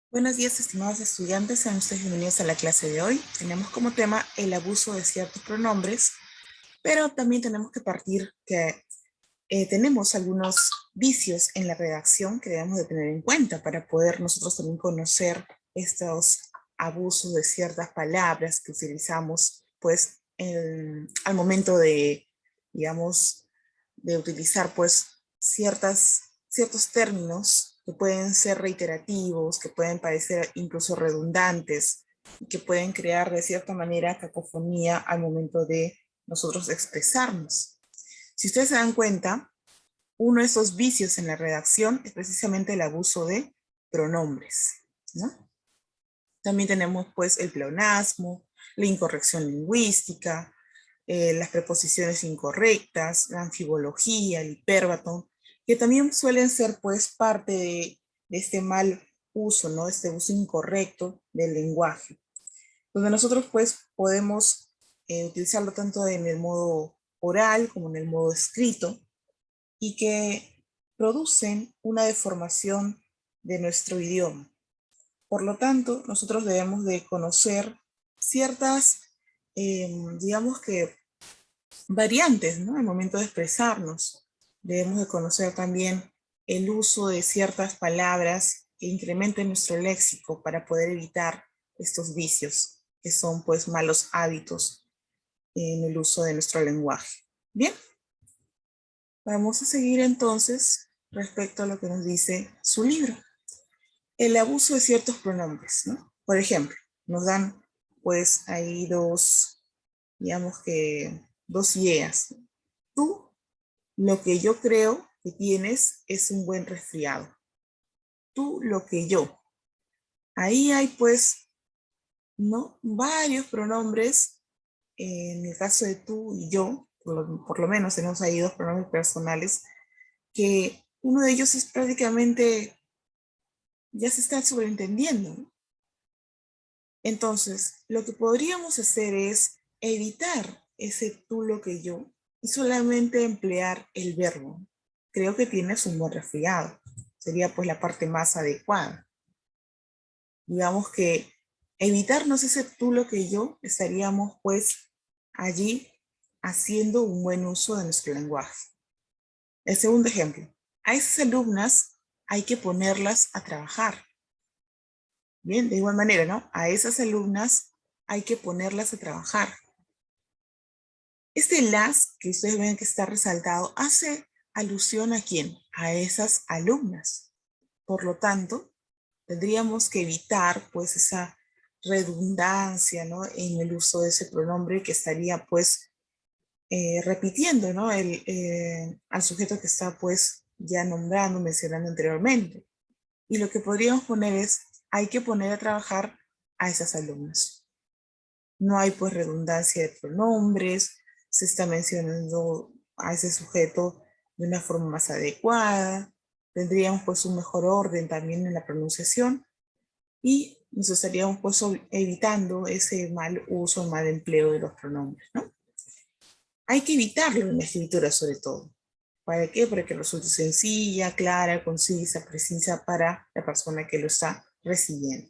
Buenos días, estimados estudiantes. Sean ustedes bienvenidos a la clase de hoy. Tenemos como tema el abuso de ciertos pronombres, pero también tenemos que partir que tenemos algunos vicios en la redacción que debemos de tener en cuenta para poder nosotros también conocer estos abusos de ciertas palabras que utilizamos, pues, al momento de, digamos, de utilizar, pues, ciertos términos que pueden ser reiterativos, que pueden parecer incluso redundantes, y que pueden crear de cierta manera cacofonía al momento de nosotros expresarnos. Si ustedes se dan cuenta, uno de esos vicios en la redacción es precisamente el abuso de pronombres, ¿no? También tenemos pues el pleonasmo, la incorrección lingüística, las preposiciones incorrectas, la anfibología, el hipérbato, que también suelen ser pues parte de este mal uso, ¿no? Este uso incorrecto del lenguaje, donde nosotros pues podemos utilizarlo tanto en el modo oral como en el modo escrito, y que producen una deformación de nuestro idioma. Por lo tanto, nosotros debemos de conocer ciertas, digamos que, variantes, ¿no? Al momento de expresarnos. Debemos de conocer también el uso de ciertas palabras que incrementen nuestro léxico para poder evitar estos vicios, que son pues malos hábitos en el uso de nuestro lenguaje. Bien, vamos a seguir entonces respecto a lo que nos dice su libro. El abuso de ciertos pronombres, ¿no? Por ejemplo, nos dan pues ahí digamos que dos ideas. Tú, lo que yo creo que tienes es un buen resfriado. Tú, lo que yo. Ahí hay pues, ¿no? Varios pronombres. En el caso de tú y yo, por lo menos tenemos ahí dos pronombres personales, que uno de ellos es prácticamente, ya se está sobreentendiendo, ¿no? Entonces, lo que podríamos hacer es evitar ese tú lo que yo y solamente emplear el verbo. Creo que tienes un buen resfriado. Sería pues la parte más adecuada. Digamos que evitarnos ese tú lo que yo, estaríamos pues allí haciendo un buen uso de nuestro lenguaje. El segundo ejemplo, a esas alumnas hay que ponerlas a trabajar. Bien, de igual manera, ¿no? A esas alumnas hay que ponerlas a trabajar. Este las que ustedes ven que está resaltado hace alusión ¿a quién? A esas alumnas. Por lo tanto, tendríamos que evitar pues esa redundancia, ¿no? En el uso de ese pronombre que estaría pues repitiendo, ¿no? Al sujeto que está pues ya nombrando, mencionando anteriormente. Y lo que podríamos poner es, hay que poner a trabajar a esas alumnas. No hay pues redundancia de pronombres, se está mencionando a ese sujeto de una forma más adecuada, tendríamos pues un mejor orden también en la pronunciación y nos estaríamos pues evitando ese mal uso, mal empleo de los pronombres, ¿no? Hay que evitarlo en la escritura sobre todo. ¿Para qué? Para que resulte sencilla, clara, concisa, precisa para la persona que lo está recibiendo.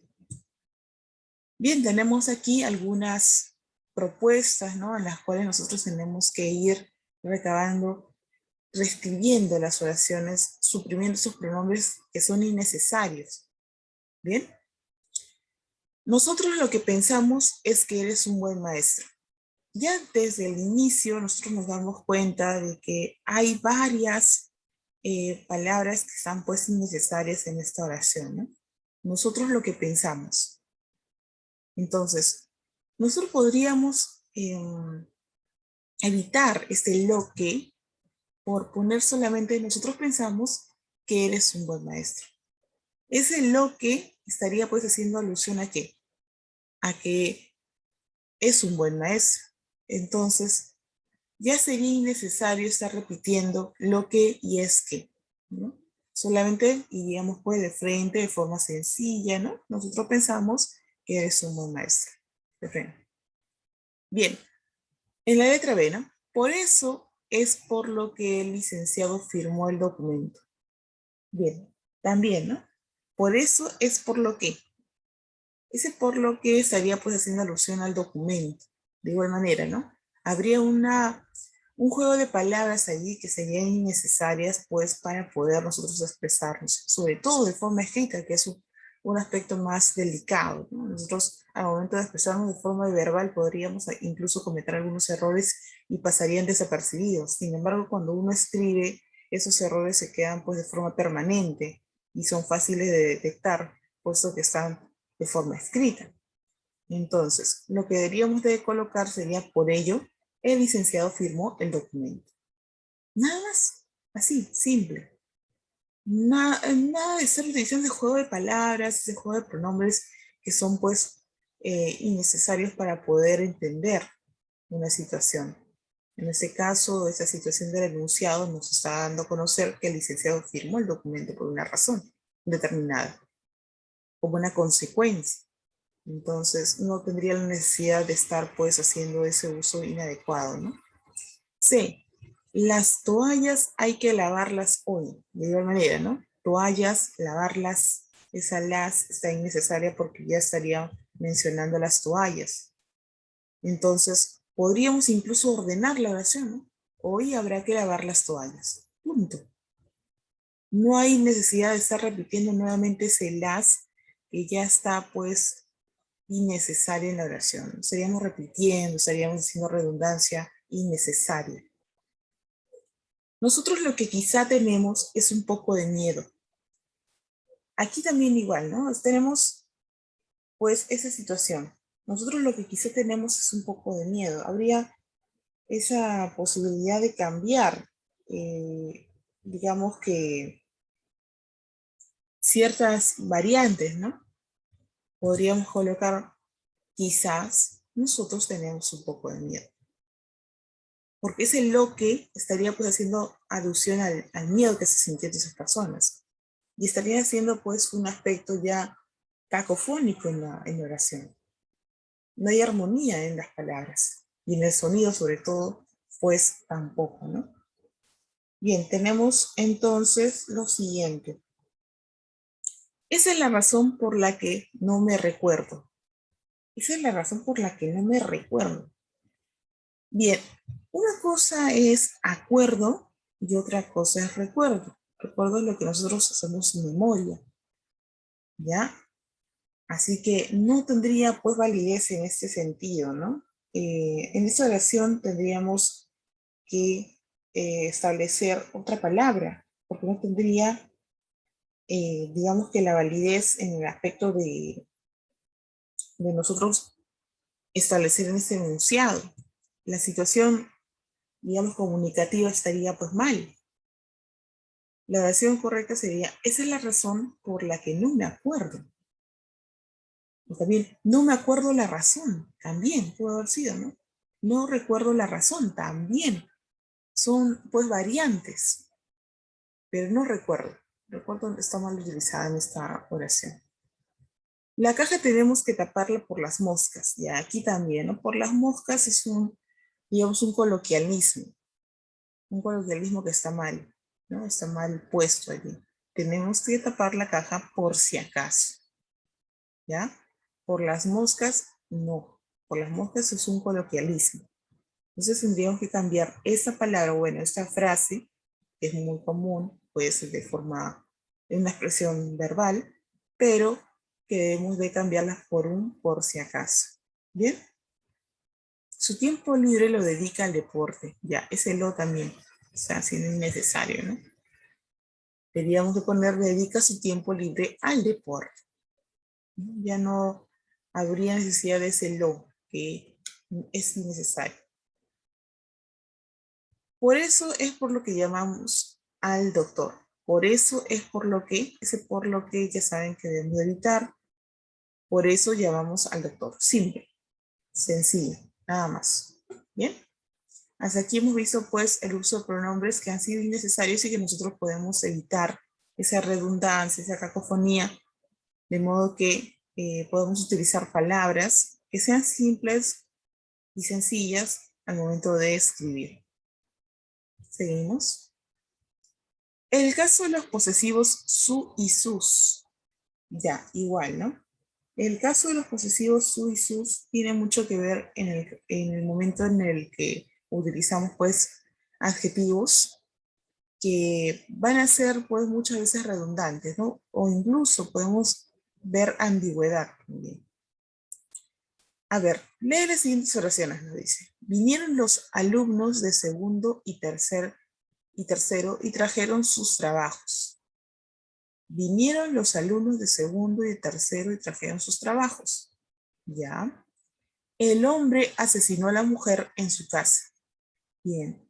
Bien, tenemos aquí algunas propuestas, ¿no? En las cuales nosotros tenemos que ir recabando, reescribiendo las oraciones, suprimiendo esos pronombres que son innecesarios. Bien, nosotros lo que pensamos es que eres un buen maestro. Ya desde el inicio nosotros nos damos cuenta de que hay varias palabras que están pues innecesarias en esta oración, ¿no? Nosotros lo que pensamos. Entonces, nosotros podríamos evitar este lo que por poner solamente nosotros pensamos que eres un buen maestro. Ese lo que estaría pues haciendo alusión a qué? A que es un buen maestro. Entonces, ya sería innecesario estar repitiendo lo que y es que, ¿no? Solamente iríamos pues de frente, de forma sencilla, ¿no? Nosotros pensamos que eres un buen maestro. De frente. Bien, en la letra B, ¿no? Por eso es por lo que el licenciado firmó el documento. Bien, también, ¿no? Por eso es por lo que. Ese por lo que estaría pues haciendo alusión al documento. De igual manera, ¿no? Habría un juego de palabras allí que serían innecesarias pues para poder nosotros expresarnos, sobre todo de forma escrita, que es un aspecto más delicado, ¿no? Nosotros al momento de expresarnos de forma verbal podríamos incluso cometer algunos errores y pasarían desapercibidos. Sin embargo, cuando uno escribe, esos errores se quedan pues de forma permanente y son fáciles de detectar, puesto que están de forma escrita. Entonces, lo que deberíamos de colocar sería: por ello, el licenciado firmó el documento. Nada más, así, simple. Nada de estar utilizando ese juego de palabras, ese juego de pronombres que son pues innecesarios para poder entender una situación. En este caso, esa situación del enunciado nos está dando a conocer que el licenciado firmó el documento por una razón determinada, como una consecuencia. Entonces, no tendría la necesidad de estar pues haciendo ese uso inadecuado, ¿no? C. Las toallas hay que lavarlas hoy. De igual manera, ¿no? Toallas, lavarlas, esa las está innecesaria porque ya estaría mencionando las toallas. Entonces, podríamos incluso ordenar la oración, ¿no? Hoy habrá que lavar las toallas. Punto. No hay necesidad de estar repitiendo nuevamente ese las que ya está pues innecesaria en la oración. Estaríamos repitiendo, estaríamos haciendo redundancia innecesaria. Nosotros lo que quizá tenemos es un poco de miedo. Aquí también igual, ¿no? Tenemos pues esa situación. Nosotros lo que quizá tenemos es un poco de miedo. Habría esa posibilidad de cambiar, digamos que ciertas variantes, ¿no? Podríamos colocar: quizás nosotros tenemos un poco de miedo. Porque ese lo que estaría pues haciendo alusión al miedo que se sintieron esas personas. Y estaría haciendo pues un aspecto ya cacofónico en la oración. No hay armonía en las palabras. Y en el sonido sobre todo, pues tampoco, ¿no? Bien, tenemos entonces lo siguiente. Esa es la razón por la que no me recuerdo. Esa es la razón por la que no me recuerdo. Bien, una cosa es acuerdo y otra cosa es recuerdo. Recuerdo es lo que nosotros hacemos memoria, ¿ya? Así que no tendría pues validez en este sentido, ¿no? En esta oración tendríamos que establecer otra palabra, porque no tendría, digamos que la validez en el aspecto de nosotros establecer en este enunciado. La situación, digamos, comunicativa estaría pues mal. La oración correcta sería: esa es la razón por la que no me acuerdo. O también, no me acuerdo la razón. También puede haber sido, ¿no? No recuerdo la razón. También. Son, pues, variantes. Pero no recuerdo. Recuerdo está mal utilizada en esta oración. La caja tenemos que taparla por las moscas. Y aquí también, ¿no? Por las moscas es digamos, un coloquialismo. Un coloquialismo que está mal, ¿no? Está mal puesto allí. Tenemos que tapar la caja por si acaso. ¿Ya? Por las moscas, no. Por las moscas es un coloquialismo. Entonces tendríamos que cambiar esa palabra, bueno, esta frase, que es muy común, puede ser de una expresión verbal, pero que debemos de cambiarla por un por si acaso. ¿Bien? Su tiempo libre lo dedica al deporte. Ya, ese lo también. O sea, si no es necesario, ¿no? Deberíamos de poner: dedica su tiempo libre al deporte. Ya no habría necesidad de ese lo, que es innecesario. Por eso es por lo que llamamos al doctor. Por eso es por lo que, ese por lo que ya saben que debemos evitar. Por eso llamamos al doctor. Simple, sencillo, nada más. Bien. Hasta aquí hemos visto pues el uso de pronombres que han sido innecesarios y que nosotros podemos evitar esa redundancia, esa cacofonía, de modo que podemos utilizar palabras que sean simples y sencillas al momento de escribir. Seguimos. El caso de los posesivos su y sus. Ya, igual, ¿no? El caso de los posesivos su y sus tiene mucho que ver en el momento en el que utilizamos pues adjetivos que van a ser pues muchas veces redundantes, ¿no? O incluso podemos ver ambigüedad también. A ver, lee las siguientes oraciones, nos dice. Vinieron los alumnos de segundo y tercero y trajeron sus trabajos. Vinieron los alumnos de segundo y de tercero y trajeron sus trabajos. ¿Ya? El hombre asesinó a la mujer en su casa. Bien.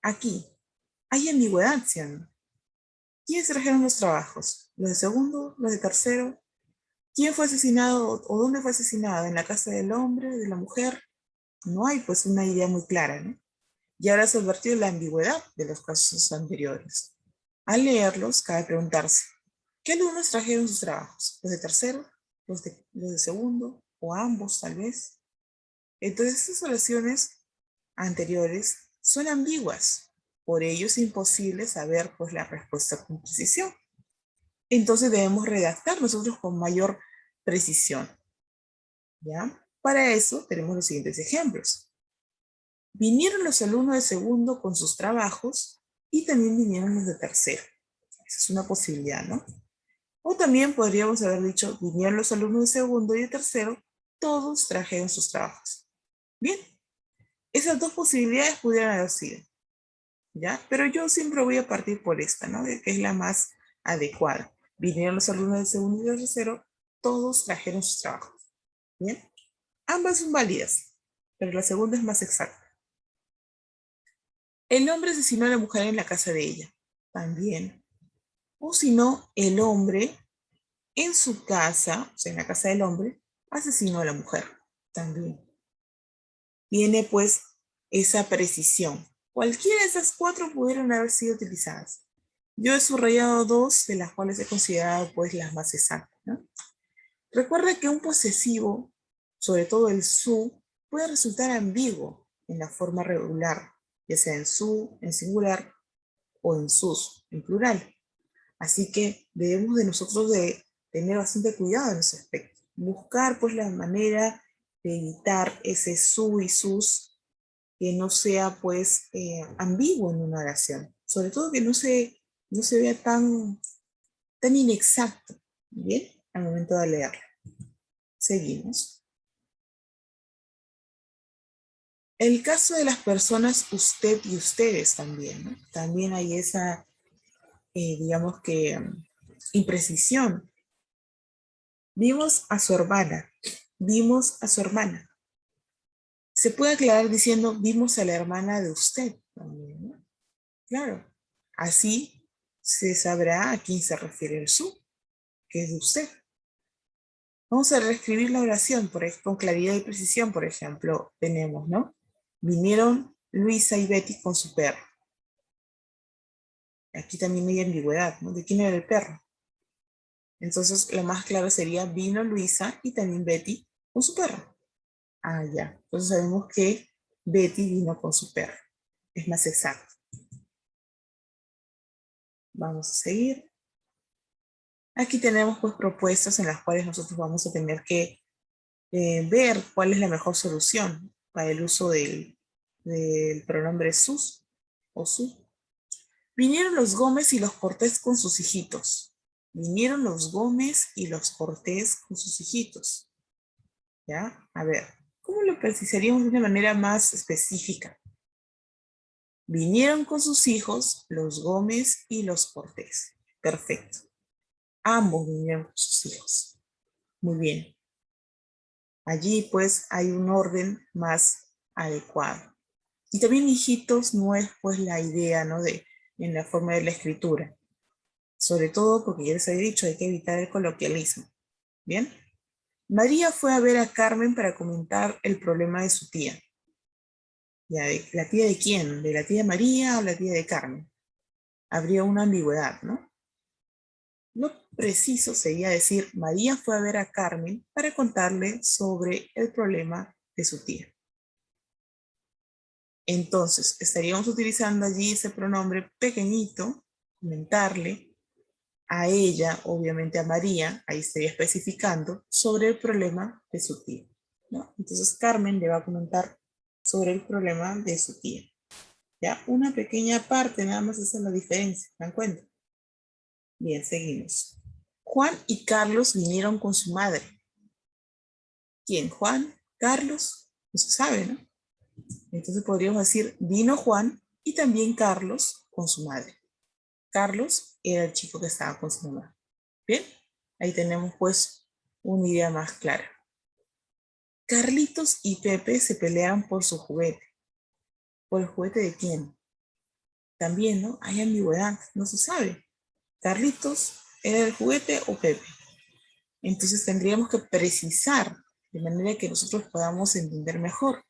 Aquí, hay ambigüedad, ¿sí o no? ¿Quiénes trajeron los trabajos? ¿Los de segundo? ¿Los de tercero? ¿Quién fue asesinado o dónde fue asesinado? ¿En la casa del hombre, de la mujer? No hay pues una idea muy clara, ¿no? Y ahora se advirtió la ambigüedad de los casos anteriores. Al leerlos, cabe preguntarse, ¿qué alumnos trajeron sus trabajos? ¿Los de tercero? ¿Los de segundo? ¿O ambos, tal vez? Entonces, estas oraciones anteriores son ambiguas. Por ello es imposible saber pues, la respuesta con precisión. Entonces debemos redactar nosotros con mayor precisión. ¿Ya? Para eso tenemos los siguientes ejemplos. Vinieron los alumnos de segundo con sus trabajos y también vinieron los de tercero. Esa es una posibilidad, ¿no? O también podríamos haber dicho, vinieron los alumnos de segundo y de tercero, todos trajeron sus trabajos. Bien, esas dos posibilidades pudieran haber sido, ¿ya? Pero yo siempre voy a partir por esta, ¿no? Que es la más adecuada. Vinieron los alumnos de segundo y de tercero, todos trajeron sus trabajos. Bien, ambas son válidas, pero la segunda es más exacta. El hombre asesinó a la mujer en la casa de ella. También. O si no, el hombre en su casa, o sea, en la casa del hombre, asesinó a la mujer. También. Tiene pues esa precisión. Cualquiera de esas cuatro pudieron haber sido utilizadas. Yo he subrayado dos de las cuales he considerado pues las más exactas, ¿no? Recuerda que un posesivo, sobre todo el su, puede resultar ambiguo en la forma regular, ya sea en su, en singular, o en sus, en plural. Así que debemos de nosotros de tener bastante cuidado en ese aspecto. Buscar pues la manera de evitar ese su y sus que no sea pues ambiguo en una oración. Sobre todo que no se vea tan inexacto, ¿bien? Al momento de leerlo. Seguimos. El caso de las personas usted y ustedes también, ¿no? También hay esa, digamos que, imprecisión. Vimos a su hermana, vimos a su hermana. Se puede aclarar diciendo, vimos a la hermana de usted también, ¿no? Claro, así se sabrá a quién se refiere el su, que es de usted. Vamos a reescribir la oración con claridad y precisión, por ejemplo, tenemos, ¿no? Vinieron Luisa y Betty con su perro. Aquí también hay ambigüedad, ¿no? ¿De quién era el perro? Entonces, lo más claro sería, vino Luisa y también Betty con su perro. Ah, ya. Entonces sabemos que Betty vino con su perro. Es más exacto. Vamos a seguir. Aquí tenemos pues propuestas en las cuales nosotros vamos a tener que ver cuál es la mejor solución para el uso del pronombre sus o su. Vinieron los Gómez y los Cortés con sus hijitos. Vinieron los Gómez y los Cortés con sus hijitos. ¿Ya? A ver, ¿cómo lo precisaríamos de una manera más específica? Vinieron con sus hijos los Gómez y los Cortés. Perfecto. Ambos vinieron con sus hijos. Muy bien. Allí pues hay un orden más adecuado. Y también hijitos no es pues la idea, ¿no? En la forma de la escritura. Sobre todo porque ya les había dicho, hay que evitar el coloquialismo. ¿Bien? María fue a ver a Carmen para comentar el problema de su tía. ¿Ya? ¿La tía de quién? ¿De la tía María o la tía de Carmen? Habría una ambigüedad, ¿no? Lo preciso sería decir, María fue a ver a Carmen para contarle sobre el problema de su tía. Entonces, estaríamos utilizando allí ese pronombre pequeñito, comentarle, a ella, obviamente a María, ahí estaría especificando sobre el problema de su tía, ¿no? Entonces Carmen le va a comentar sobre el problema de su tía. Ya, una pequeña parte, nada más esa es la diferencia, ¿se dan cuenta? Bien, seguimos. Juan y Carlos vinieron con su madre. ¿Quién? ¿Juan? ¿Carlos? No se sabe, ¿no? Entonces podríamos decir, vino Juan y también Carlos con su madre. Carlos era el chico que estaba con su mamá. Bien, ahí tenemos pues una idea más clara. Carlitos y Pepe se pelearon por su juguete. ¿Por el juguete de quién? También, ¿no? Hay ambigüedad, no se sabe. ¿Carlitos era el juguete o Pepe? Entonces tendríamos que precisar de manera que nosotros podamos entender mejor.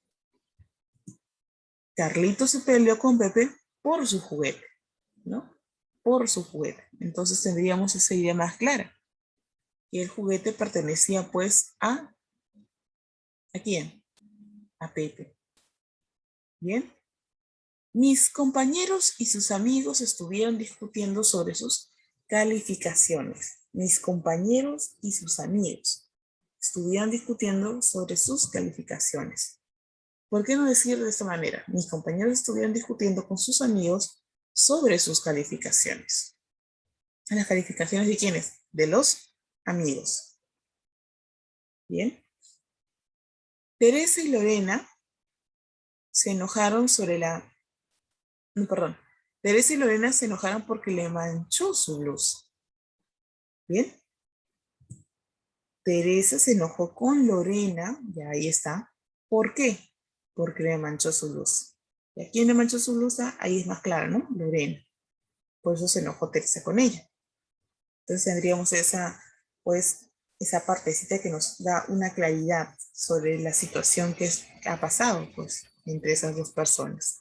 Carlitos se peleó con Pepe por su juguete, ¿no? Por su juguete. Entonces tendríamos esa idea más clara. Y el juguete pertenecía pues ¿a quién? A Pepe. ¿Bien? Mis compañeros y sus amigos estuvieron discutiendo sobre sus calificaciones. Mis compañeros y sus amigos estuvieron discutiendo sobre sus calificaciones. ¿Por qué no decir de esta manera? Mis compañeros estuvieron discutiendo con sus amigos sobre sus calificaciones. ¿Las calificaciones de quiénes? De los amigos. Bien. Teresa y Lorena se enojaron sobre la... No, perdón. Teresa y Lorena se enojaron porque le manchó su blusa. Bien. Teresa se enojó con Lorena, ya ahí está. ¿Por qué? Porque le manchó su blusa. ¿Y a quién le manchó su blusa? Ahí es más claro, ¿no? Lorena. Por eso se enojó Teresa con ella. Entonces tendríamos esa, pues, esa partecita que nos da una claridad sobre la situación que ha pasado, pues, entre esas dos personas.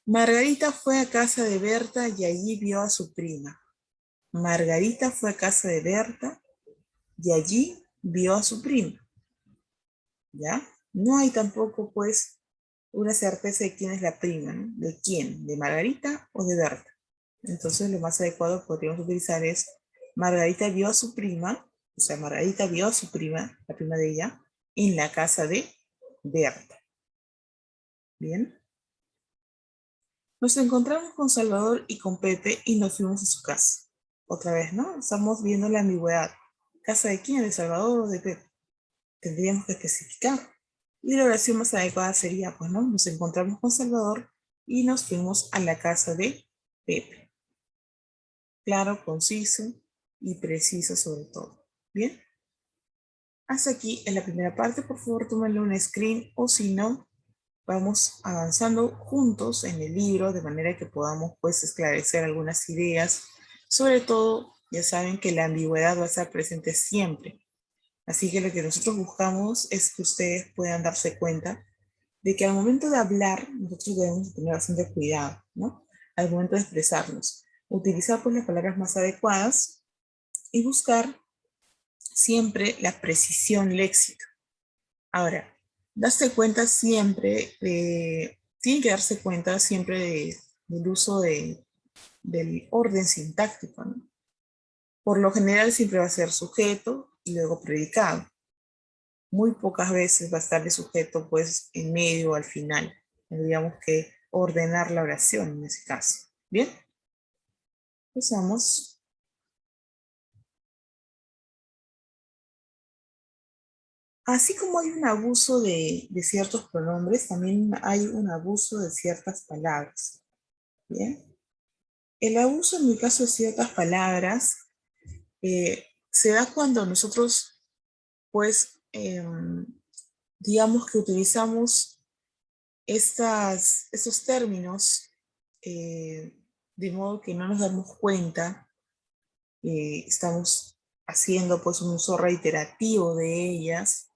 Margarita fue a casa de Berta y allí vio a su prima. Margarita fue a casa de Berta y allí vio a su prima. ¿Ya? No hay tampoco, pues, una certeza de quién es la prima, ¿no? ¿De quién? ¿De Margarita o de Berta? Entonces, lo más adecuado que podríamos utilizar es Margarita vio a su prima, o sea, Margarita vio a su prima, la prima de ella, en la casa de Berta. ¿Bien? Nos encontramos con Salvador y con Pepe y nos fuimos a su casa. Otra vez, ¿no? Estamos viendo la ambigüedad. ¿Casa de quién? ¿De Salvador o de Pepe? Tendríamos que especificar. Y la oración más adecuada sería, pues, ¿no? Nos encontramos con Salvador y nos fuimos a la casa de Pepe. Claro, conciso y preciso sobre todo. ¿Bien? Hasta aquí en la primera parte. Por favor, tómenle un screen o si no, vamos avanzando juntos en el libro de manera que podamos pues esclarecer algunas ideas. Sobre todo, ya saben que la ambigüedad va a estar presente siempre. Así que lo que nosotros buscamos es que ustedes puedan darse cuenta de que al momento de hablar, nosotros debemos tener bastante cuidado, ¿no? Al momento de expresarnos. Utilizar pues las palabras más adecuadas y buscar siempre la precisión léxica. Ahora, tienen que darse cuenta siempre del uso del orden sintáctico, ¿no? Por lo general siempre va a ser sujeto y luego predicado. Muy pocas veces va a estar el sujeto pues en medio o al final. Tendríamos que ordenar la oración en ese caso. Bien, empezamos. Así como hay un abuso de ciertos pronombres, también hay un abuso de ciertas palabras. Bien. El abuso en el caso de ciertas palabras se da cuando nosotros, pues, digamos que utilizamos estos términos de modo que no nos damos cuenta, estamos haciendo pues un uso reiterativo de ellas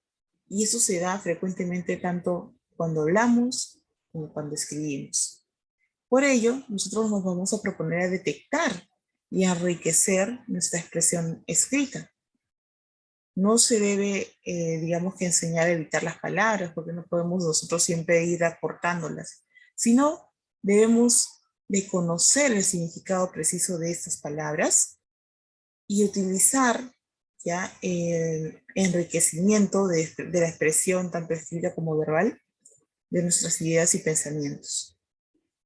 y eso se da frecuentemente tanto cuando hablamos como cuando escribimos. Por ello, nosotros nos vamos a proponer a detectar y a enriquecer nuestra expresión escrita. No se debe, digamos que enseñar a evitar las palabras, porque no podemos nosotros siempre ir acortándolas, sino debemos de conocer el significado preciso de estas palabras y utilizar ya el enriquecimiento de la expresión tanto escrita como verbal de nuestras ideas y pensamientos.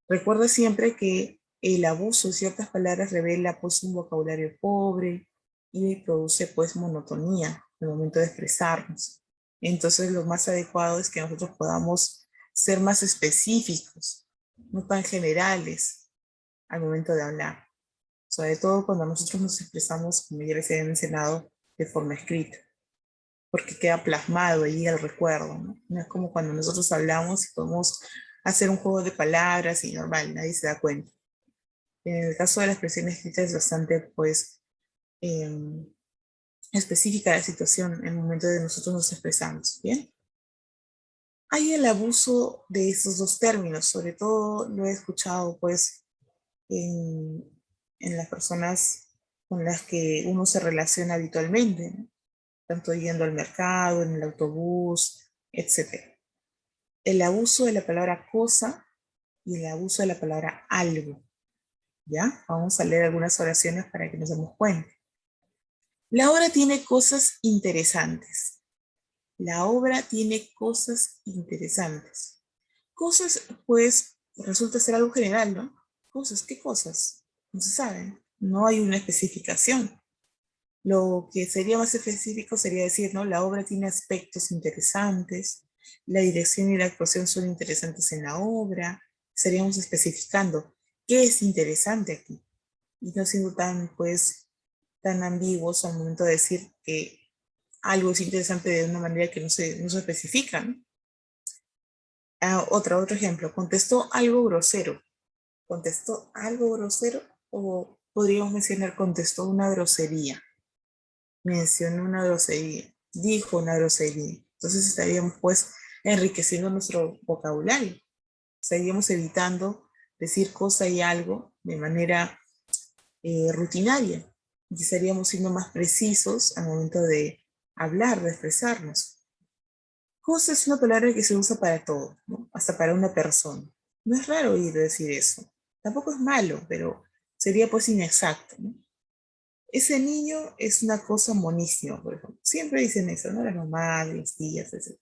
Recuerda siempre que el abuso de ciertas palabras revela pues un vocabulario pobre y produce pues monotonía en el momento de expresarnos. Entonces lo más adecuado es que nosotros podamos ser más específicos, no tan generales al momento de hablar. Sobre todo cuando nosotros nos expresamos, como ya les había mencionado, de forma escrita, porque queda plasmado allí el recuerdo, ¿no? No es como cuando nosotros hablamos y podemos hacer un juego de palabras y normal, nadie se da cuenta. En el caso de la expresión escrita es bastante, pues, eh, específica la situación en el momento de nosotros nos expresamos, ¿bien? Hay el abuso de estos dos términos, sobre todo lo he escuchado, pues, en, en las personas con las que uno se relaciona habitualmente, ¿no? Tanto yendo al mercado, en el autobús, etc. El abuso de la palabra cosa y el abuso de la palabra algo. ¿Ya? Vamos a leer algunas oraciones para que nos demos cuenta. La obra tiene cosas interesantes. La obra tiene cosas interesantes. Cosas, pues, resulta ser algo general, ¿no? Cosas, ¿qué cosas? No se saben. No hay una especificación. Lo que sería más específico sería decir, ¿no? La obra tiene aspectos interesantes, la dirección y la actuación son interesantes en la obra. Estaríamos especificando qué es interesante aquí y no siendo tan, pues, tan ambiguos al momento de decir que algo es interesante de una manera que no se especifica, ¿no? Otro ejemplo, contestó algo grosero. ¿Contestó algo grosero? O podríamos mencionar contestó una grosería. Mencionó una grosería. Dijo una grosería. Entonces estaríamos pues enriqueciendo nuestro vocabulario. Estaríamos evitando decir cosa y algo de manera rutinaria. Y estaríamos siendo más precisos al momento de hablar, de expresarnos. Cosa es una palabra que se usa para todo, ¿no? Hasta para una persona. No es raro oír decir eso. Tampoco es malo, pero sería pues inexacto, ¿no? Ese niño es una cosa monísima, por ejemplo. Siempre dicen eso, ¿no? Las mamás, las tías, etc.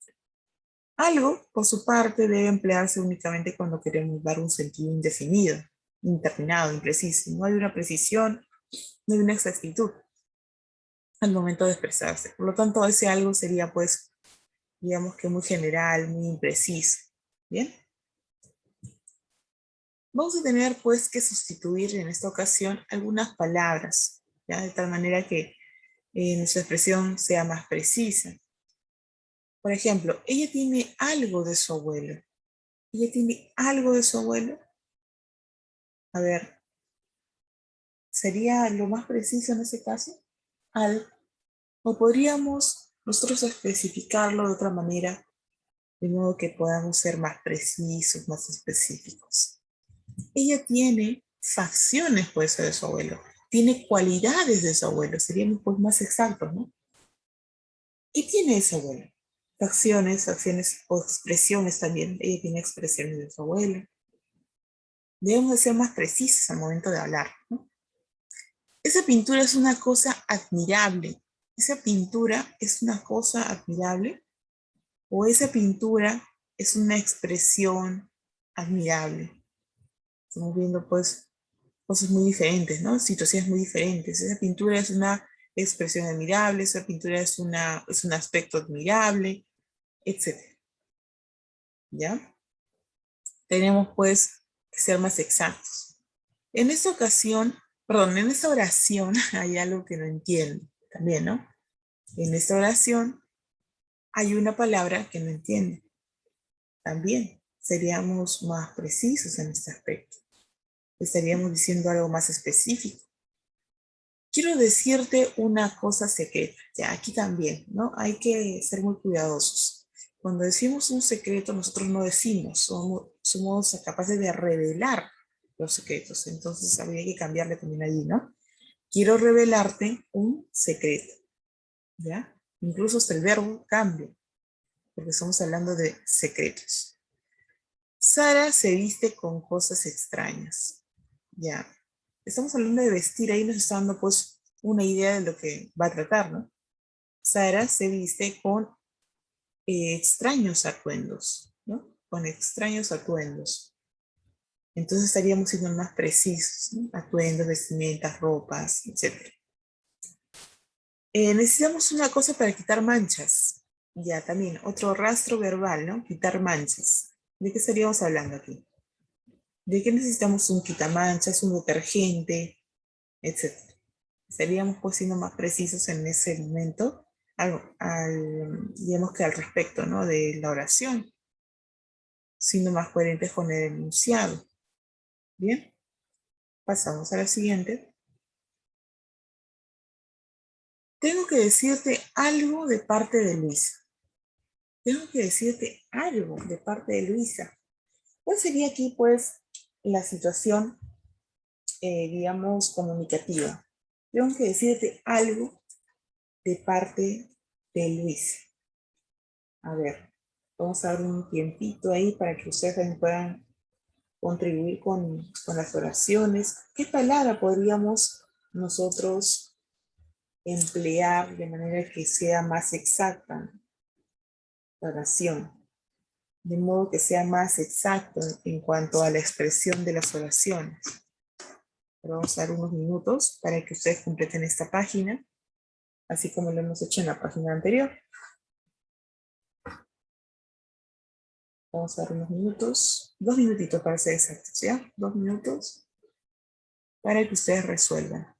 Algo, por su parte, debe emplearse únicamente cuando queremos dar un sentido indefinido, indeterminado, impreciso. No hay una precisión, no hay una exactitud al momento de expresarse. Por lo tanto, ese algo sería, pues, digamos que muy general, muy impreciso. ¿Bien? Vamos a tener, pues, que sustituir en esta ocasión algunas palabras, ¿ya? De tal manera que nuestra expresión sea más precisa. Por ejemplo, ella tiene algo de su abuelo. Ella tiene algo de su abuelo. A ver, ¿sería lo más preciso en ese caso? Algo. O podríamos nosotros especificarlo de otra manera, de modo que podamos ser más precisos, más específicos. Ella tiene facciones, puede ser, de su abuelo. Tiene cualidades de su abuelo. Seríamos pues más exactos, ¿no? ¿Qué tiene ese abuelo? Facciones, acciones o expresiones también. Ella tiene expresiones de su abuelo. Debemos de ser más precisos al momento de hablar, ¿no? Esa pintura es una cosa admirable. Esa pintura es una cosa admirable o esa pintura es una expresión admirable. Estamos viendo pues cosas muy diferentes, ¿no? Situaciones muy diferentes. Esa pintura es una expresión admirable, esa pintura es un aspecto admirable, etcétera. ¿Ya? Tenemos pues que ser más exactos. En esta ocasión, perdón, en esta oración hay algo que no entiendo también, ¿no? En esta oración hay una palabra que no entiende. También seríamos más precisos en este aspecto. Estaríamos diciendo algo más específico. Quiero decirte una cosa secreta. Ya, aquí también, ¿no? Hay que ser muy cuidadosos. Cuando decimos un secreto, nosotros no decimos, somos capaces de revelar los secretos. Entonces habría que cambiarle también allí, ¿no? Quiero revelarte un secreto, ¿ya? Incluso hasta el verbo cambia, porque estamos hablando de secretos. Sara se viste con cosas extrañas, ¿ya? Estamos hablando de vestir, ahí nos está dando pues una idea de lo que va a tratar, ¿no? Sara se viste con extraños atuendos, ¿no? Con extraños atuendos. Entonces estaríamos siendo más precisos, ¿no? Atuendos, vestimentas, ropas, etc. Necesitamos una cosa para quitar manchas. Ya, también, otro rastro verbal, ¿no? Quitar manchas. ¿De qué estaríamos hablando aquí? ¿De qué necesitamos un quitamanchas, un detergente, etcétera? Estaríamos pues siendo más precisos en ese momento, digamos que al respecto, ¿no? De la oración, siendo más coherentes con el enunciado. Bien, pasamos a la siguiente. Tengo que decirte algo de parte de Luisa. Tengo que decirte algo de parte de Luisa. ¿Cuál sería aquí, pues, la situación, digamos, comunicativa? Tengo que decirte algo de parte de Luisa. A ver, vamos a dar un tiempito ahí para que ustedes también puedan contribuir con las oraciones. ¿Qué palabra podríamos nosotros emplear de manera que sea más exacta la oración? De modo que sea más exacto en cuanto a la expresión de las oraciones. Pero vamos a dar unos minutos para que ustedes completen esta página, así como lo hemos hecho en la página anterior. Vamos a dar unos minutos, 2 minutitos para ser exactos, ¿ya? 2 minutos para que ustedes resuelvan.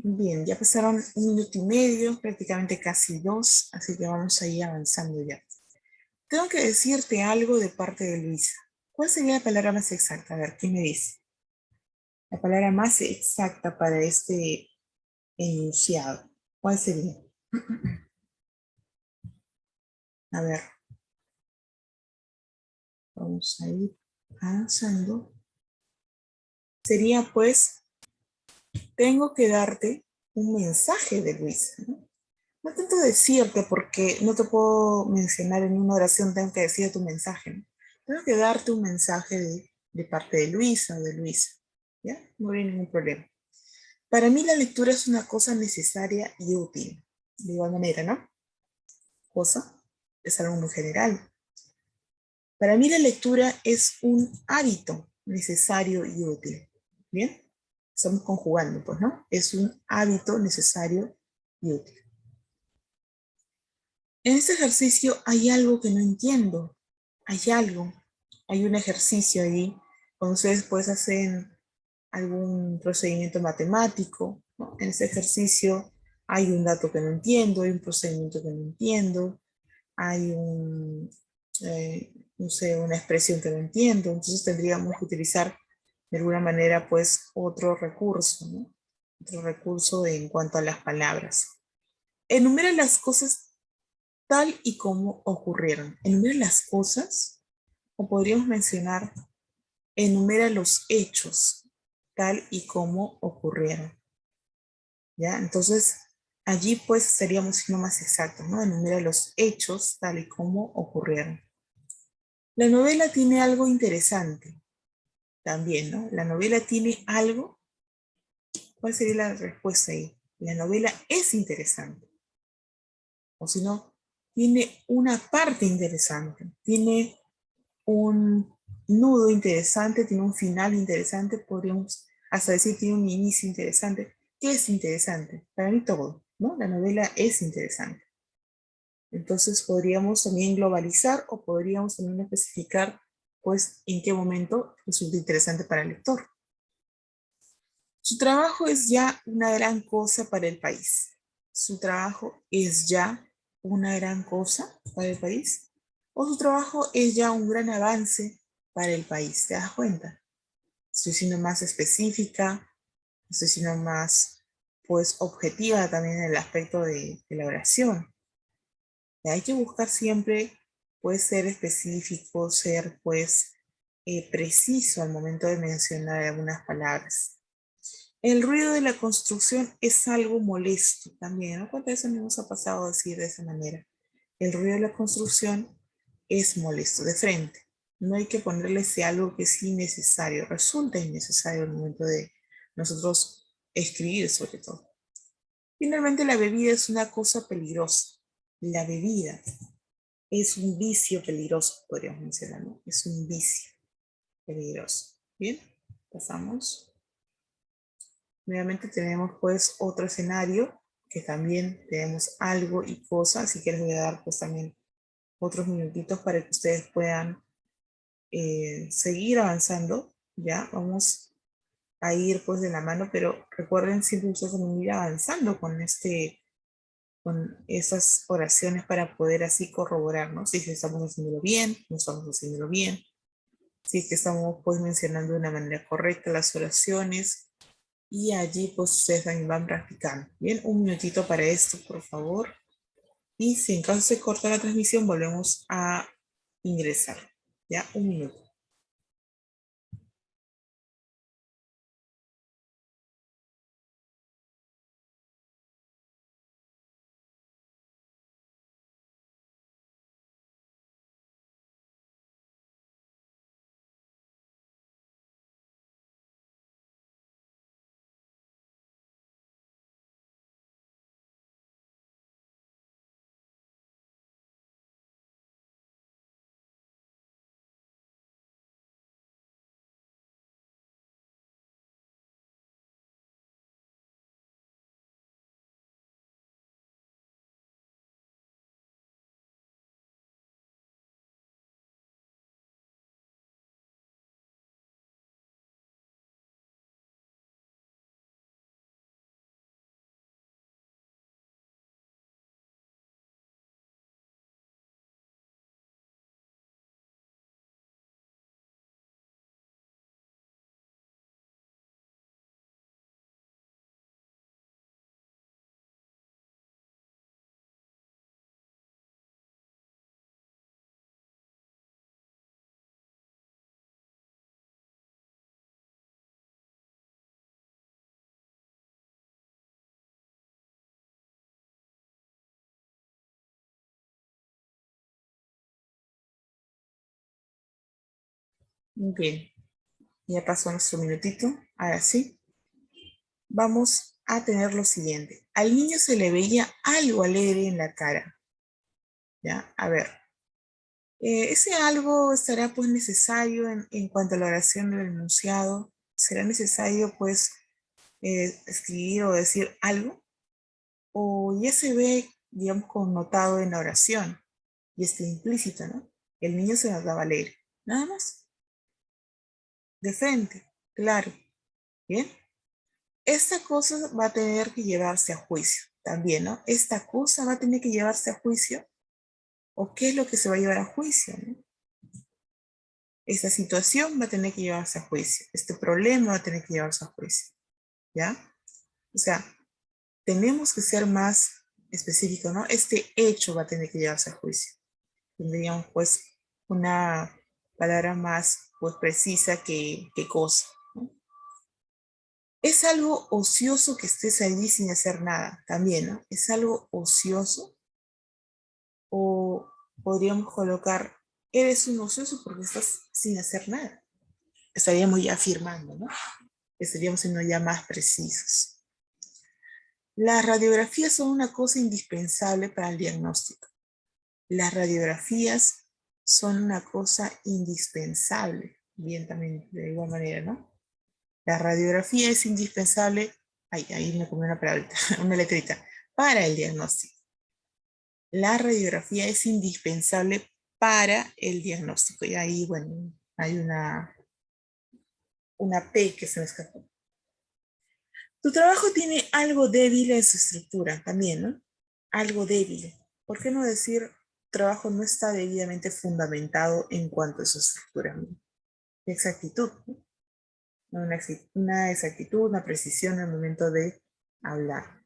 Bien, ya pasaron 1 minuto y medio, prácticamente casi 2, así que vamos a ir avanzando ya. Tengo que decirte algo de parte de Luisa. ¿Cuál sería la palabra más exacta? A ver, ¿qué me dice? La palabra más exacta para este enunciado. ¿Cuál sería? A ver, vamos a ir avanzando. Sería pues, tengo que darte un mensaje de Luisa, ¿no? No tanto decirte porque no te puedo mencionar en una oración, tengo que decir tu mensaje, ¿no? Tengo que darte un mensaje de parte de Luisa o de Luisa, ¿ya? No hay ningún problema. Para mí la lectura es una cosa necesaria y útil. De igual manera, ¿no? Cosa es algo muy general. Para mí la lectura es un hábito necesario y útil. ¿Bien? Estamos conjugando, pues, ¿no? Es un hábito necesario y útil. En este ejercicio hay algo que no entiendo. Hay algo. Hay un ejercicio ahí. Cuando ustedes pues hacen algún procedimiento matemático, ¿no? En ese ejercicio hay un dato que no entiendo, hay un procedimiento que no entiendo, hay no sé, una expresión que no entiendo, entonces tendríamos que utilizar de alguna manera pues otro recurso, ¿no? Otro recurso en cuanto a las palabras. Enumera las cosas tal y como ocurrieron. Enumera las cosas, o podríamos mencionar, enumera los hechos tal y como ocurrieron. ¿Ya? Entonces, allí pues seríamos siendo más exactos, ¿no? Enumera los hechos tal y como ocurrieron. La novela tiene algo interesante también, ¿no? La novela tiene algo. ¿Cuál sería la respuesta ahí? La novela es interesante. O si no, tiene una parte interesante. Tiene un nudo interesante, tiene un final interesante. Podríamos hasta decir tiene un inicio interesante. ¿Qué es interesante? Para mí todo, ¿no? La novela es interesante. Entonces podríamos también globalizar o podríamos también especificar pues en qué momento resulta interesante para el lector. Su trabajo es ya una gran cosa para el país. Su trabajo es ya una gran cosa para el país. O su trabajo es ya un gran avance para el país. ¿Te das cuenta? Estoy siendo más específica, estoy siendo más pues objetiva también en el aspecto de la oración. Hay que buscar siempre, pues, ser específico, ser, pues, preciso al momento de mencionar algunas palabras. El ruido de la construcción es algo molesto también, ¿no? ¿Cuántas veces nos ha pasado decir de esa manera? El ruido de la construcción es molesto, de frente. No hay que ponerle ese algo que es innecesario, resulta innecesario al momento de nosotros escribir sobre todo. Finalmente, la bebida es una cosa peligrosa. La bebida es un vicio peligroso, podríamos mencionar, ¿no? Es un vicio peligroso. Bien, pasamos. Nuevamente tenemos pues otro escenario que también tenemos algo y cosas, así que les voy a dar pues también otros minutitos para que ustedes puedan seguir avanzando. Ya, vamos a ir pues de la mano, pero recuerden siempre ustedes también ir avanzando con esas oraciones para poder así corroborar, ¿no? Si estamos haciéndolo bien, no estamos haciéndolo bien, si es que estamos pues mencionando de una manera correcta las oraciones y allí pues ustedes también van practicando. Bien, un minutito para esto, por favor. Y si en caso se corta la transmisión, volvemos a ingresar. Ya, un minuto. Bien, ya pasó nuestro minutito. Ahora sí, vamos a tener lo siguiente. Al niño se le veía algo alegre en la cara. ¿Ya? A ver. Ese algo estará pues necesario en cuanto a la oración del enunciado. ¿Será necesario pues escribir o decir algo? ¿O ya se ve, digamos, connotado en la oración y está implícito, ¿no? El niño se notaba alegre. Nada más. De frente. Claro. Bien. Esta cosa va a tener que llevarse a juicio también, ¿no? Esta cosa va a tener que llevarse a juicio. ¿O qué es lo que se va a llevar a juicio, ¿no? Esta situación va a tener que llevarse a juicio. Este problema va a tener que llevarse a juicio. ¿Ya? O sea, tenemos que ser más específicos, ¿no? Este hecho va a tener que llevarse a juicio. Tendríamos, pues, una palabra más, pues, precisa que cosa, ¿no? Es algo ocioso que estés allí sin hacer nada, también, ¿no? Es algo ocioso, o podríamos colocar, eres un ocioso porque estás sin hacer nada. Estaríamos ya afirmando, ¿no? Estaríamos siendo ya más precisos. Las radiografías son una cosa indispensable para el diagnóstico. Las radiografías son una cosa indispensable. Bien, también de igual manera, ¿no? La radiografía es indispensable. Ay, ahí me comí una palabrita, una letrita. Para el diagnóstico. La radiografía es indispensable para el diagnóstico. Y ahí, bueno, hay una P que se me escapó. Tu trabajo tiene algo débil en su estructura también, ¿no? Algo débil. ¿Por qué no decir trabajo no está debidamente fundamentado en cuanto a su estructura? Exactitud, ¿no? Una exactitud, una precisión al momento de hablar.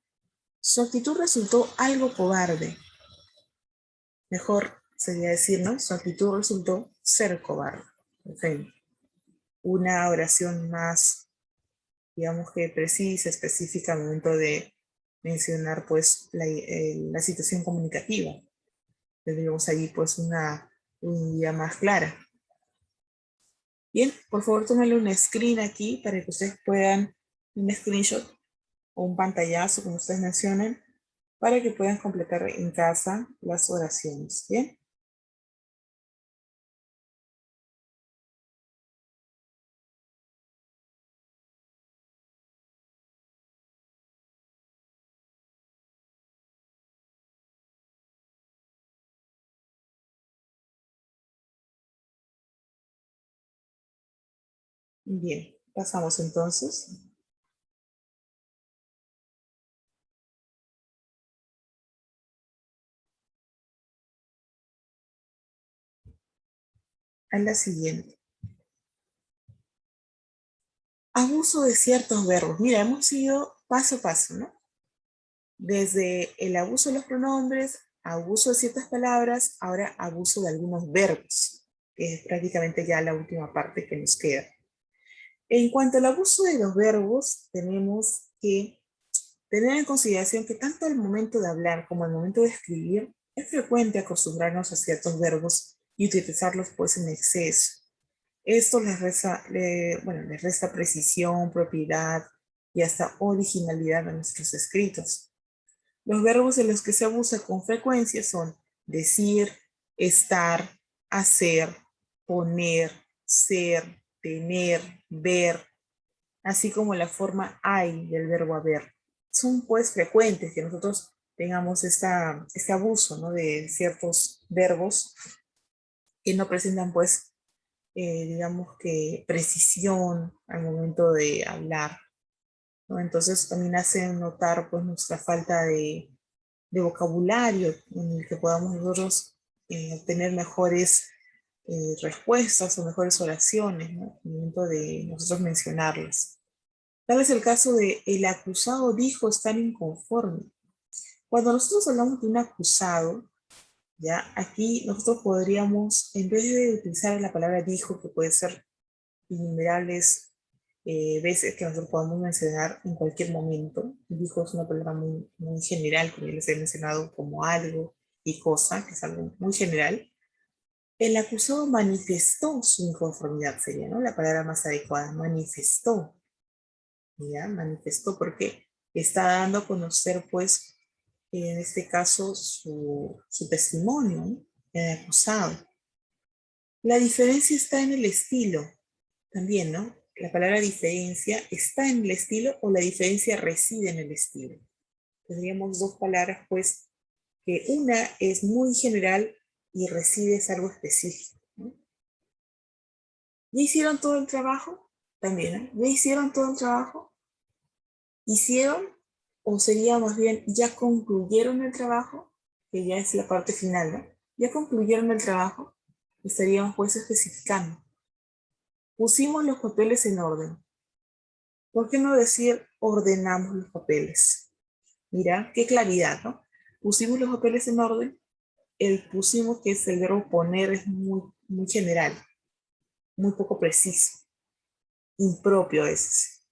Su actitud resultó algo cobarde. Mejor sería decir, ¿no? Su actitud resultó ser cobarde. En fin, una oración más, digamos que precisa, específica al momento de mencionar pues la situación comunicativa. Tendríamos ahí pues una idea más clara. Bien, por favor tómale un screen aquí para que ustedes puedan, un screenshot o un pantallazo como ustedes mencionen, para que puedan completar en casa las oraciones. Bien. Bien, pasamos entonces a la siguiente. Abuso de ciertos verbos. Mira, hemos ido paso a paso, ¿no? Desde el abuso de los pronombres, abuso de ciertas palabras, ahora abuso de algunos verbos, que es prácticamente ya la última parte que nos queda. En cuanto al abuso de los verbos, tenemos que tener en consideración que tanto al momento de hablar como al momento de escribir, es frecuente acostumbrarnos a ciertos verbos y utilizarlos pues en exceso. Esto les resta precisión, propiedad y hasta originalidad a nuestros escritos. Los verbos de los que se abusa con frecuencia son decir, estar, hacer, poner, ser, tener, ver, así como la forma hay del verbo haber. Son pues frecuentes que nosotros tengamos este abuso, ¿no? De ciertos verbos que no presentan pues, digamos que precisión al momento de hablar, ¿no? Entonces también hace notar pues nuestra falta de vocabulario en el que podamos nosotros tener mejores respuestas o mejores oraciones, ¿no? Al momento de nosotros mencionarlas. Tal es el caso de el acusado dijo estar inconforme. Cuando nosotros hablamos de un acusado, ya aquí nosotros podríamos, en vez de utilizar la palabra dijo, que puede ser innumerables veces que nosotros podamos mencionar en cualquier momento, dijo es una palabra muy, muy general, como ya les he mencionado, como algo y cosa, que es algo muy general. El acusado manifestó su inconformidad, sería, ¿no? La palabra más adecuada, manifestó. ¿Ya? Manifestó, ¿por qué? está dando a conocer, pues, en este caso, su testimonio, ¿no? El acusado. La diferencia está en el estilo, también, ¿no? La palabra diferencia está en el estilo o la diferencia reside en el estilo. Tendríamos dos palabras, pues, que una es muy general y reside es algo específico, ¿no? ¿Ya hicieron todo el trabajo? También, ¿no? ¿Ya hicieron todo el trabajo? ¿Hicieron? O sería más bien, ¿ya concluyeron el trabajo? Que ya es la parte final, ¿no? ¿Ya concluyeron el trabajo? Estaríamos pues especificando. Pusimos los papeles en orden. ¿Por qué no decir ordenamos los papeles? Mira, qué claridad, ¿no? Pusimos los papeles en orden. El pusimos, que es el verbo poner, es muy general, muy poco preciso, impropio a veces.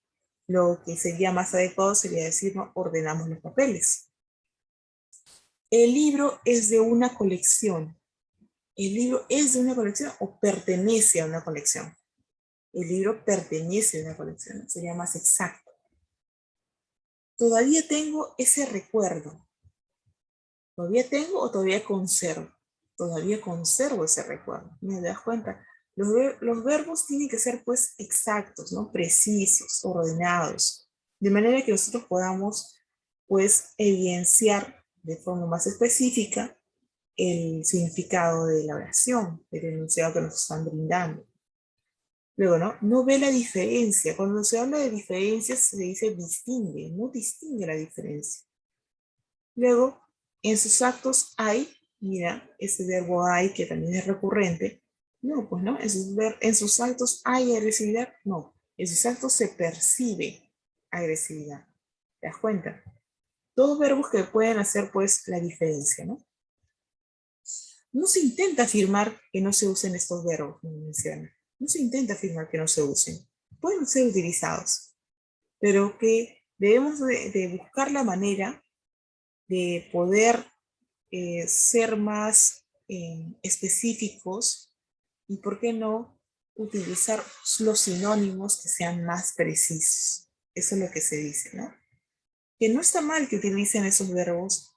Lo que sería más adecuado sería decir, no, ordenamos los papeles. El libro es de una colección. ¿El libro es de una colección o pertenece a una colección? El libro pertenece a una colección, sería más exacto. Todavía tengo ese recuerdo. ¿Todavía tengo o todavía conservo? Todavía conservo ese recuerdo. ¿Me das cuenta? Los verbos tienen que ser pues exactos, ¿no? Precisos, ordenados, de manera que nosotros podamos pues evidenciar de forma más específica el significado de la oración, el enunciado que nos están brindando. Luego, ¿no? No ve la diferencia. Cuando se habla de diferencias se dice distingue, no distingue la diferencia. Luego, en sus actos hay, mira, ese verbo hay que también es recurrente. No, pues no, en sus actos hay agresividad. No, en sus actos se percibe agresividad. ¿Te das cuenta? Todos verbos que pueden hacer pues la diferencia, ¿no? No se intenta afirmar que no se usen estos verbos, como menciona. No se intenta afirmar que no se usen. Pueden ser utilizados, pero que debemos de buscar la manera de poder ser más específicos y, ¿por qué no?, utilizar los sinónimos que sean más precisos. Eso es lo que se dice, ¿no? Que no está mal que utilicen esos verbos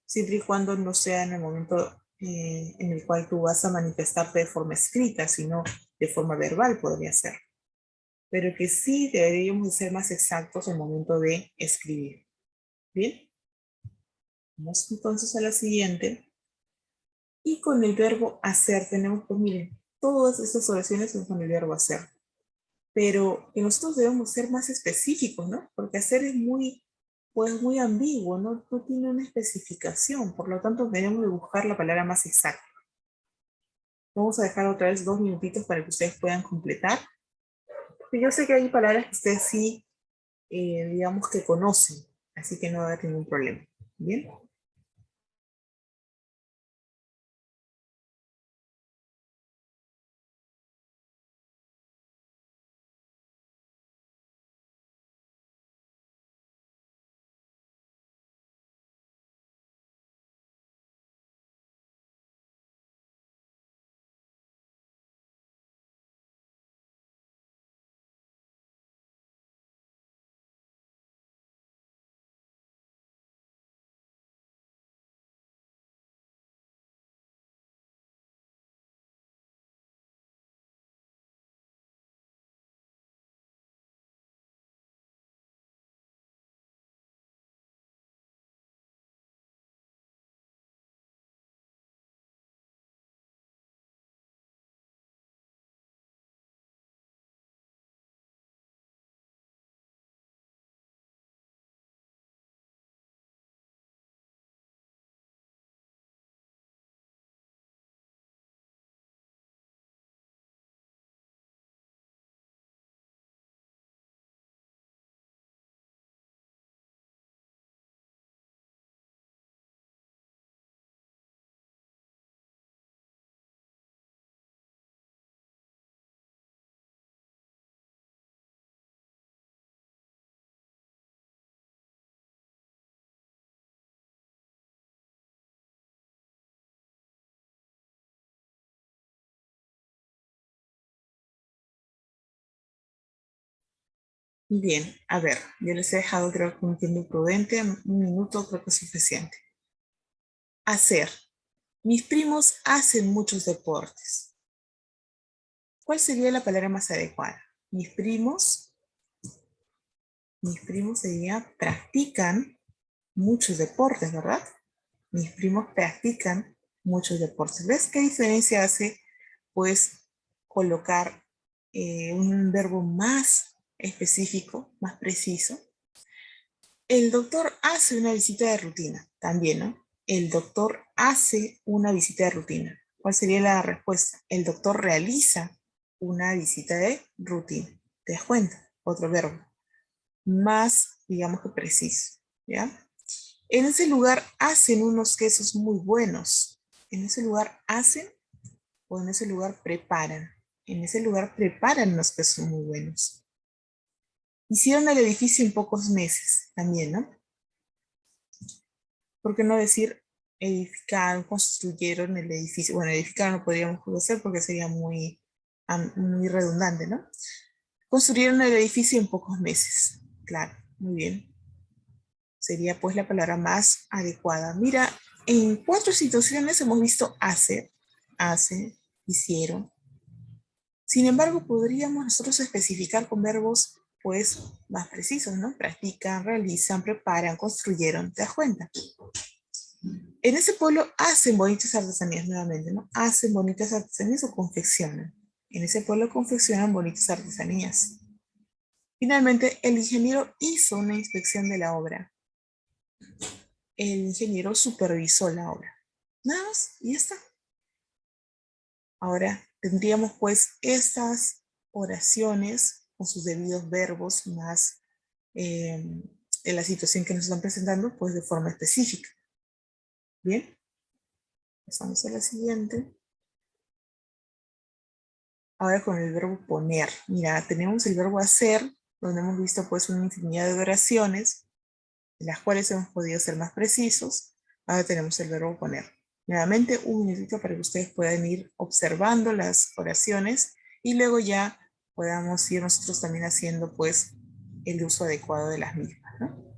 siempre y cuando no sea en el momento en el cual tú vas a manifestarte de forma escrita, sino de forma verbal podría ser. Pero que sí deberíamos ser más exactos en el momento de escribir. ¿Bien? Vamos entonces a la siguiente. Y con el verbo hacer tenemos, pues miren, todas estas oraciones son con el verbo hacer. Pero que nosotros debemos ser más específicos, ¿no? Porque hacer es pues muy ambiguo, ¿no? No tiene una especificación, por lo tanto tenemos que buscar la palabra más exacta. Vamos a dejar otra vez 2 minutitos para que ustedes puedan completar. Yo sé que hay palabras que ustedes sí, digamos que conocen, así que no va a haber ningún problema. ¿Bien? Bien, a ver, yo les he dejado creo que un tiempo prudente, un minuto creo que es suficiente. Hacer. Mis primos hacen muchos deportes. ¿Cuál sería la palabra más adecuada? Mis primos sería practican muchos deportes, ¿verdad? Mis primos practican muchos deportes. ¿Ves qué diferencia hace, pues, colocar un verbo más específico, más preciso? El doctor hace una visita de rutina, también, ¿no? El doctor hace una visita de rutina. ¿Cuál sería la respuesta? El doctor realiza una visita de rutina. ¿Te das cuenta? Otro verbo. Más, digamos que preciso, ¿ya? En ese lugar hacen unos quesos muy buenos. En ese lugar hacen o en ese lugar preparan. En ese lugar preparan unos quesos muy buenos. Hicieron el edificio en pocos meses, también, ¿no? ¿Por qué no decir edificaron, construyeron el edificio? Bueno, edificar no podríamos hacer porque sería muy redundante, ¿no? Construyeron el edificio en pocos meses. Claro, muy bien. Sería pues la palabra más adecuada. Mira, en 4 situaciones hemos visto hace, hicieron. Sin embargo, podríamos nosotros especificar con verbos pues más precisos, ¿no? Practican, realizan, preparan, construyeron. ¿Te das cuenta? En ese pueblo hacen bonitas artesanías nuevamente, ¿no? Hacen bonitas artesanías o confeccionan. En ese pueblo confeccionan bonitas artesanías. Finalmente, el ingeniero hizo una inspección de la obra. El ingeniero supervisó la obra. Nada más, y ya está. Ahora tendríamos pues estas oraciones con sus debidos verbos más en la situación que nos están presentando, pues de forma específica. Bien, pasamos a la siguiente. Ahora con el verbo poner. Mira, tenemos el verbo hacer, donde hemos visto pues una infinidad de oraciones, de las cuales hemos podido ser más precisos. Ahora tenemos el verbo poner. Nuevamente, un minutito para que ustedes puedan ir observando las oraciones y luego ya podamos ir nosotros también haciendo pues el uso adecuado de las mismas, ¿no?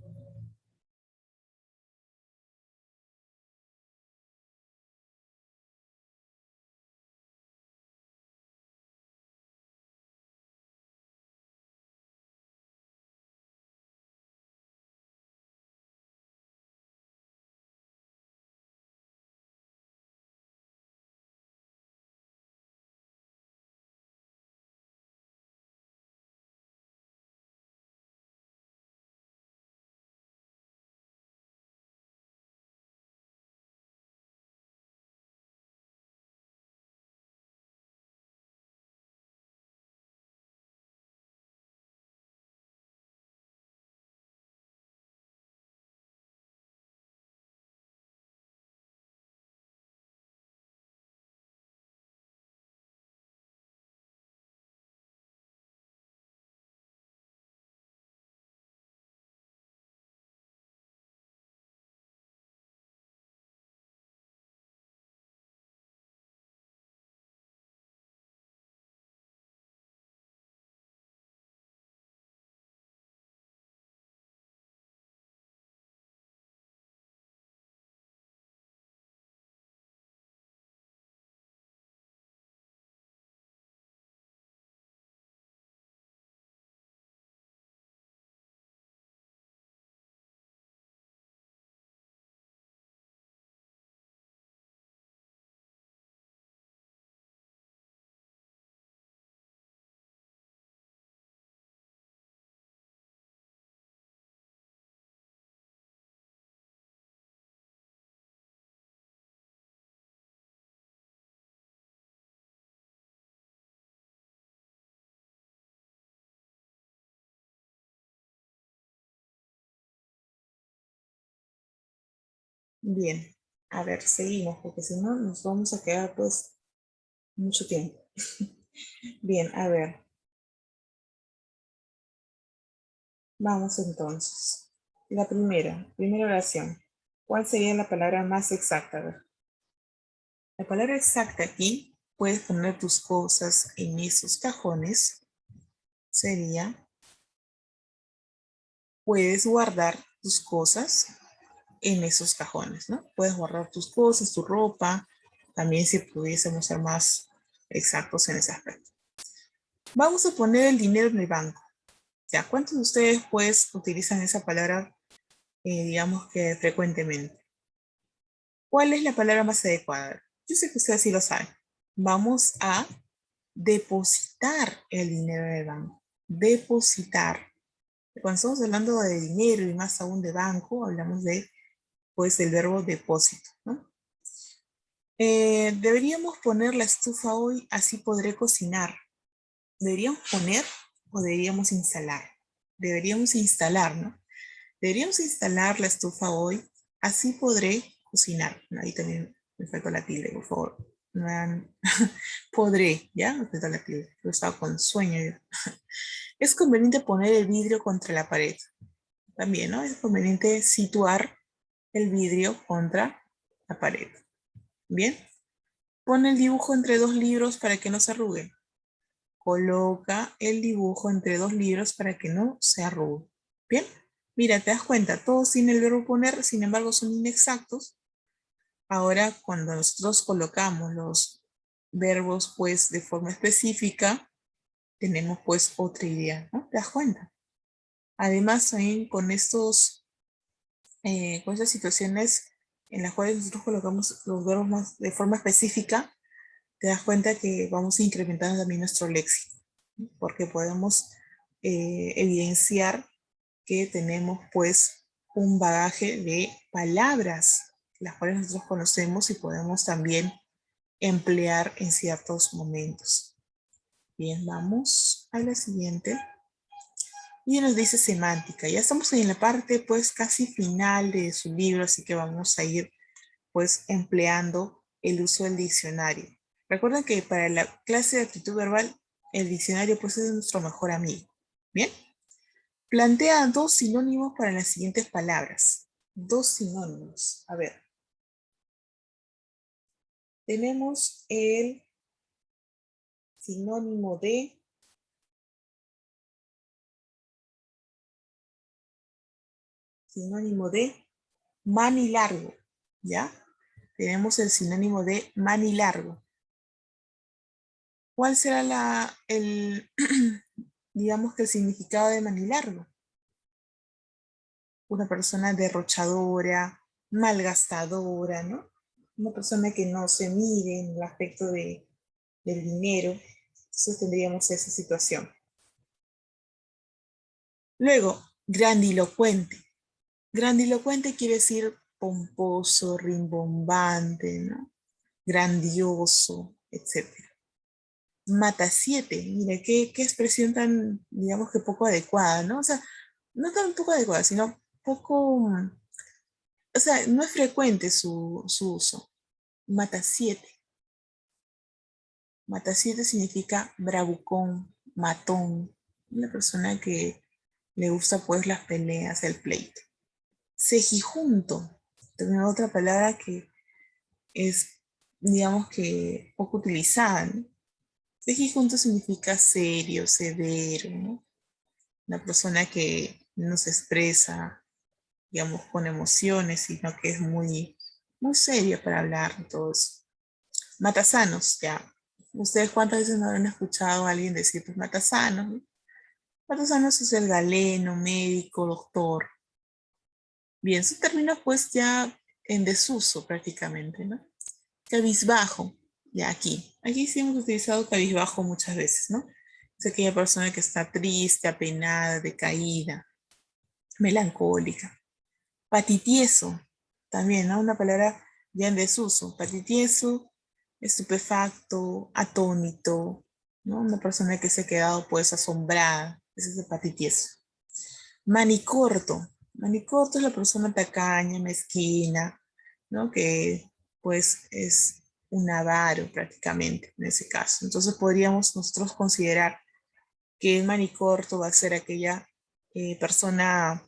Bien, a ver, seguimos, porque si no nos vamos a quedar pues mucho tiempo. Bien, a ver, vamos entonces. La primera oración. ¿Cuál sería la palabra más exacta? A ver, la palabra exacta aquí, puedes poner tus cosas en esos cajones, sería puedes guardar tus cosas en esos cajones, ¿no? Puedes guardar tus cosas, tu ropa, también si pudiésemos ser más exactos en ese aspecto. Vamos a poner el dinero en el banco. Ya, ¿cuántos de ustedes pues utilizan esa palabra, digamos que frecuentemente? ¿Cuál es la palabra más adecuada? Yo sé que ustedes sí lo saben. Vamos a depositar el dinero en el banco. Depositar. Cuando estamos hablando de dinero y más aún de banco, hablamos de, pues, el verbo depósito, ¿no? Deberíamos poner la estufa hoy, así podré cocinar. ¿Deberíamos poner o deberíamos instalar? Deberíamos instalar, ¿no? Deberíamos instalar la estufa hoy, así podré cocinar. Ahí también me faltó la tilde, por favor. Podré, ¿ya? Me faltó la tilde. Yo estaba con sueño. Yo. Es conveniente poner el vidrio contra la pared. También, ¿no? Es conveniente situar el vidrio contra la pared. Bien. Pon el dibujo entre dos libros para que no se arrugue. Coloca el dibujo entre dos libros para que no se arrugue. Bien. Mira, te das cuenta, todos tienen el verbo poner, sin embargo son inexactos. Ahora, cuando nosotros colocamos los verbos, pues, de forma específica, tenemos, pues, otra idea, ¿no? ¿Te das cuenta? Además, también con con estas situaciones en las cuales nosotros colocamos los verbos más de forma específica, te das cuenta que vamos incrementando también nuestro léxico, ¿no? Porque podemos evidenciar que tenemos pues un bagaje de palabras, las cuales nosotros conocemos y podemos también emplear en ciertos momentos. Bien, vamos a la siguiente. Y nos dice semántica. Ya estamos en la parte pues casi final de su libro, así que vamos a ir pues empleando el uso del diccionario. Recuerden que para la clase de actitud verbal, el diccionario pues es nuestro mejor amigo. Bien. Plantea dos sinónimos para las siguientes palabras. Dos sinónimos. A ver. Tenemos el sinónimo de manilargo. ¿Ya? Tenemos el sinónimo de manilargo. ¿Cuál será digamos que el significado de manilargo? Una persona derrochadora, malgastadora, ¿no? Una persona que no se mide en el aspecto del dinero. Entonces tendríamos esa situación. Luego, grandilocuente. Grandilocuente quiere decir pomposo, rimbombante, ¿no? Grandioso, etc. Matasiete, mira, qué expresión tan, digamos que poco adecuada, ¿no? O sea, no tan poco adecuada, sino poco, o sea, no es frecuente su uso. Matasiete. Matasiete significa bravucón, matón, una persona que le gusta pues las peleas, el pleito. Cejijunto, también otra palabra que es, digamos que poco utilizada, ¿no? Cejijunto significa serio, severo, ¿no? Una persona que no se expresa, digamos, con emociones, sino que es muy seria para hablar, todo eso. Matasanos, ya. ¿Ustedes cuántas veces no habrán escuchado a alguien decir, pues, matasanos, ¿no? Matasanos es el galeno, médico, doctor. Bien, su término pues ya en desuso prácticamente, ¿no? Cabizbajo, ya aquí. Aquí sí hemos utilizado cabizbajo muchas veces, ¿no? Es aquella persona que está triste, apenada, decaída, melancólica. Patitieso, también, ¿no? Una palabra ya en desuso. Patitieso, estupefacto, atónito, ¿no? Una persona que se ha quedado pues asombrada. Ese es el patitieso. Manicorto. Manicorto es la persona tacaña, mezquina, ¿no? Que pues es un avaro prácticamente en ese caso. Entonces podríamos nosotros considerar que el manicorto va a ser aquella persona